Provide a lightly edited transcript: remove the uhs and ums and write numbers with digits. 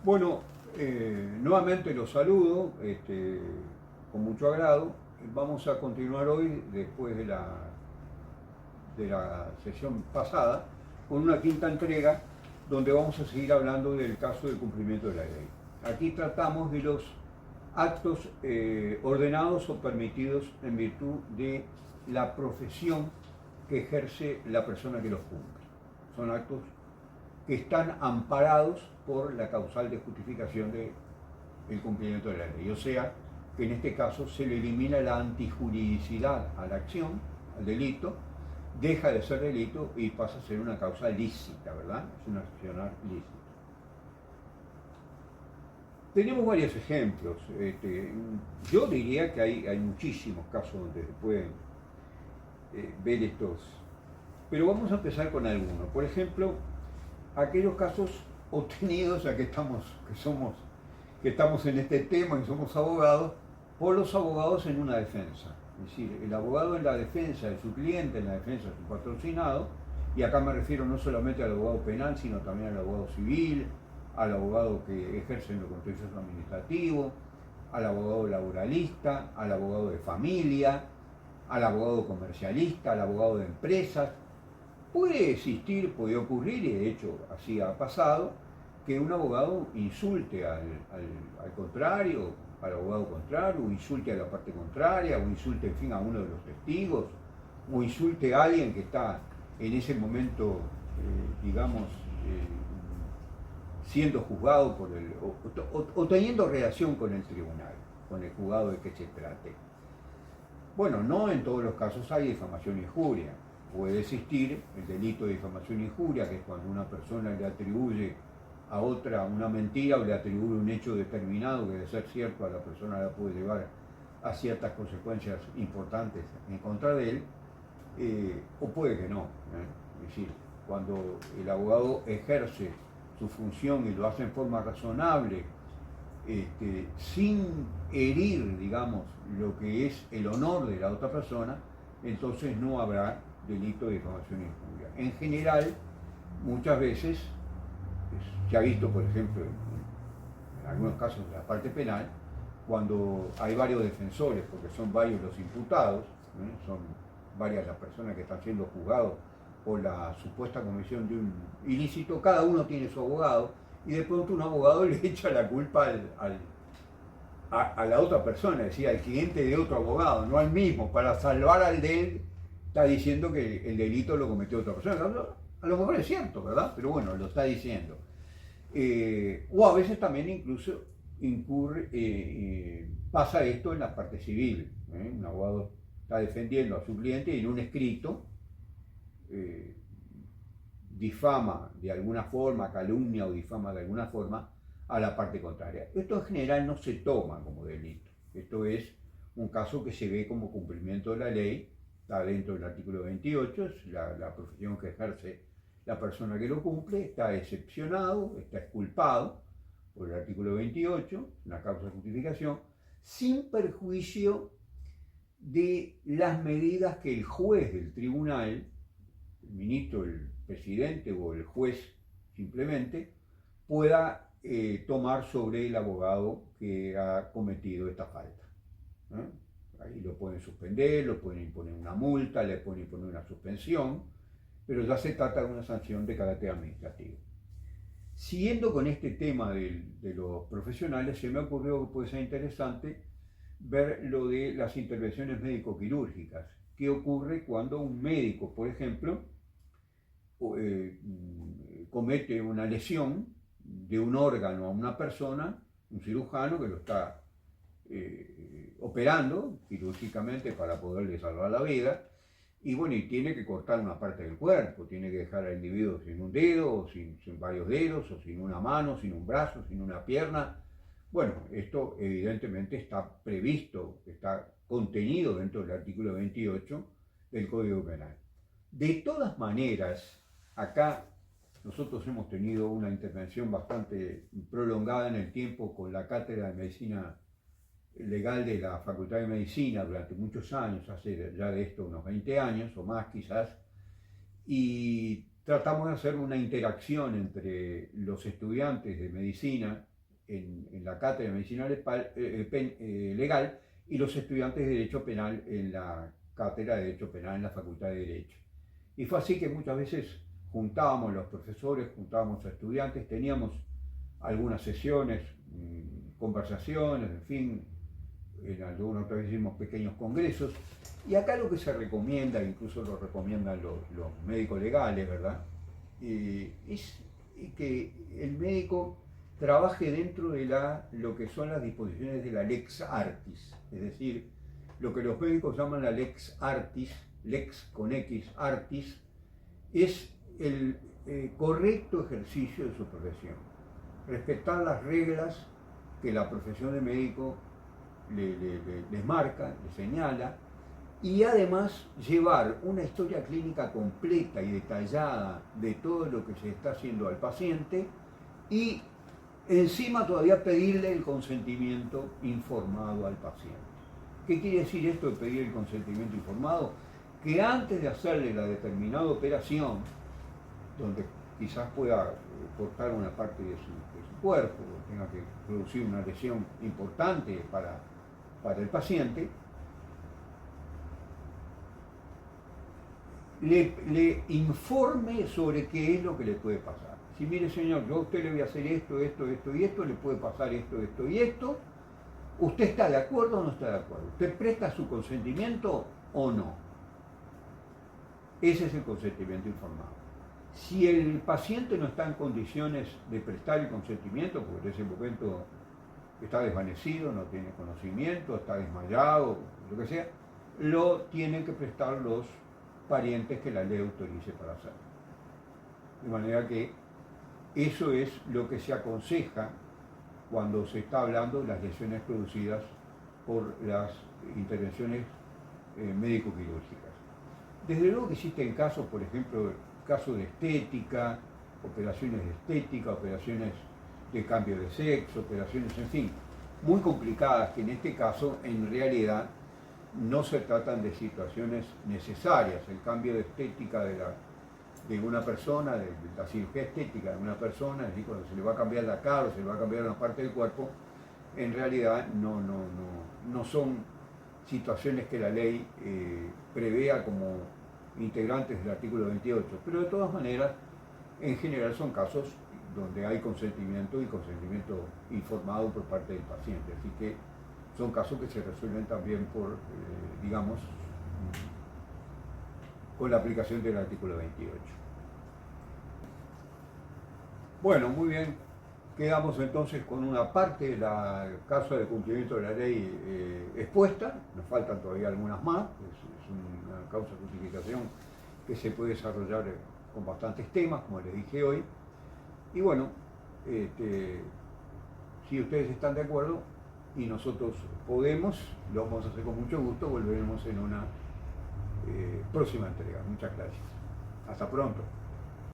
Bueno, nuevamente los saludo con mucho agrado. Vamos a continuar hoy, después de la sesión pasada, con una quinta entrega donde vamos a seguir hablando del caso del cumplimiento de la ley. Aquí tratamos de los actos ordenados o permitidos en virtud de la profesión que ejerce la persona que los cumple. Son actos que están amparados por la causal de justificación del cumplimiento de la ley. O sea, que en este caso se le elimina la antijuridicidad a la acción, al delito, deja de ser delito y pasa a ser una causa lícita, ¿verdad? Es una accionar lícita. Tenemos varios ejemplos. Yo diría que hay muchísimos casos donde se pueden ver estos. Pero vamos a empezar con algunos. Por ejemplo, aquellos casos obtenidos, ya que estamos en este tema y somos abogados, por los abogados en una defensa. Es decir, el abogado en la defensa de su cliente, en la defensa de su patrocinado, y acá me refiero no solamente al abogado penal, sino también al abogado civil, al abogado que ejerce en lo contencioso administrativo, al abogado laboralista, al abogado de familia, al abogado comercialista, al abogado de empresas. Puede existir, puede ocurrir, y de hecho así ha pasado, que un abogado insulte al contrario, al abogado contrario, o insulte a la parte contraria, o insulte, en fin, a uno de los testigos, o insulte a alguien que está en ese momento, digamos, siendo juzgado por o teniendo relación con el tribunal, con el juzgado de que se trate. Bueno, no en todos los casos hay difamación e injuria. Puede existir el delito de difamación e injuria, que es cuando una persona le atribuye a otra una mentira o le atribuye un hecho determinado que de ser cierto a la persona la puede llevar a ciertas consecuencias importantes en contra de él, o puede que no. Es decir, cuando el abogado ejerce su función y lo hace en forma razonable, sin herir, digamos, lo que es el honor de la otra persona, entonces no habrá delito de difamación e injuria. En general, muchas veces, se ha visto, por ejemplo, en algunos casos de la parte penal, cuando hay varios defensores, porque son varios los imputados, son varias las personas que están siendo juzgados por la supuesta comisión de un ilícito, cada uno tiene su abogado, y de pronto un abogado le echa la culpa a la otra persona, es decir, al cliente de otro abogado, no al mismo, para salvar al de él, está diciendo que el delito lo cometió otra persona. A lo mejor es cierto, ¿verdad? Pero bueno, lo está diciendo. O a veces también incluso pasa esto en la parte civil. Un abogado está defendiendo a su cliente y en un escrito difama de alguna forma, calumnia o difama de alguna forma a la parte contraria. Esto en general no se toma como delito. Esto es un caso que se ve como cumplimiento de la ley, está dentro del artículo 28, es la profesión que ejerce la persona que lo cumple, está excepcionado, está exculpado por el artículo 28, una causa de justificación, sin perjuicio de las medidas que el juez del tribunal, el ministro, el presidente o el juez simplemente, pueda tomar sobre el abogado que ha cometido esta falta. Ahí lo pueden suspender, lo pueden imponer una multa, le pueden imponer una suspensión, pero ya se trata de una sanción de carácter administrativo. Siguiendo con este tema de los profesionales, se me ocurrió que puede ser interesante ver lo de las intervenciones médico-quirúrgicas. ¿Qué ocurre cuando un médico, por ejemplo, comete una lesión de un órgano a una persona, un cirujano que lo está operando quirúrgicamente para poderle salvar la vida, y bueno, y tiene que cortar una parte del cuerpo, tiene que dejar al individuo sin un dedo, o sin varios dedos, o sin una mano, sin un brazo, sin una pierna. Bueno, esto evidentemente está previsto, está contenido dentro del artículo 28 del Código Penal. De todas maneras, acá nosotros hemos tenido una intervención bastante prolongada en el tiempo con la Cátedra de Medicina Legal de la Facultad de Medicina durante muchos años, hace ya de esto unos 20 años o más quizás, y tratamos de hacer una interacción entre los estudiantes de medicina en la cátedra de medicina legal y los estudiantes de Derecho Penal en la cátedra de Derecho Penal en la Facultad de Derecho. Y fue así que muchas veces juntábamos los profesores, juntábamos a estudiantes, teníamos algunas sesiones, conversaciones, en fin, en algunas otras veces hicimos pequeños congresos. Y acá lo que se recomienda, incluso lo recomiendan los médicos legales, ¿verdad? Es que el médico trabaje dentro de lo que son las disposiciones de la lex artis, es decir, lo que los médicos llaman la lex artis, lex con X artis, es el correcto ejercicio de su profesión. Respetar las reglas que la profesión de médico les marca, les señala, y además llevar una historia clínica completa y detallada de todo lo que se está haciendo al paciente y encima todavía pedirle el consentimiento informado al paciente. ¿Qué quiere decir esto de pedir el consentimiento informado? Que antes de hacerle la determinada operación, donde quizás pueda cortar una parte de su cuerpo, o tenga que producir una lesión importante para el paciente, le informe sobre qué es lo que le puede pasar. Si mire señor, yo a usted le voy a hacer esto, esto, esto y esto, le puede pasar esto, esto y esto, ¿usted está de acuerdo o no está de acuerdo? ¿Usted presta su consentimiento o no? Ese es el consentimiento informado. Si el paciente no está en condiciones de prestar el consentimiento, porque en ese momento está desvanecido, no tiene conocimiento, está desmayado, lo que sea, lo tienen que prestar los parientes que la ley autorice para hacerlo. De manera que eso es lo que se aconseja cuando se está hablando de las lesiones producidas por las intervenciones médico-quirúrgicas. Desde luego que existen casos, por ejemplo, casos de estética, operaciones de estética, operaciones de cambio de sexo, operaciones, en fin, muy complicadas, que en este caso, en realidad, no se tratan de situaciones necesarias. El cambio de estética de una persona, de la cirugía estética de una persona, es decir, cuando se le va a cambiar la cara o se le va a cambiar una parte del cuerpo, en realidad no son situaciones que la ley prevea como integrantes del artículo 28, pero de todas maneras, en general son casos donde hay consentimiento y consentimiento informado por parte del paciente, así que son casos que se resuelven también por, digamos, con la aplicación del artículo 28. Bueno, muy bien, quedamos entonces con una parte de la causa de cumplimiento de la ley expuesta, nos faltan todavía algunas más, es una causa de justificación que se puede desarrollar con bastantes temas, como les dije hoy, y bueno, si ustedes están de acuerdo y nosotros podemos, lo vamos a hacer con mucho gusto, volveremos en una próxima entrega. Muchas gracias. Hasta pronto.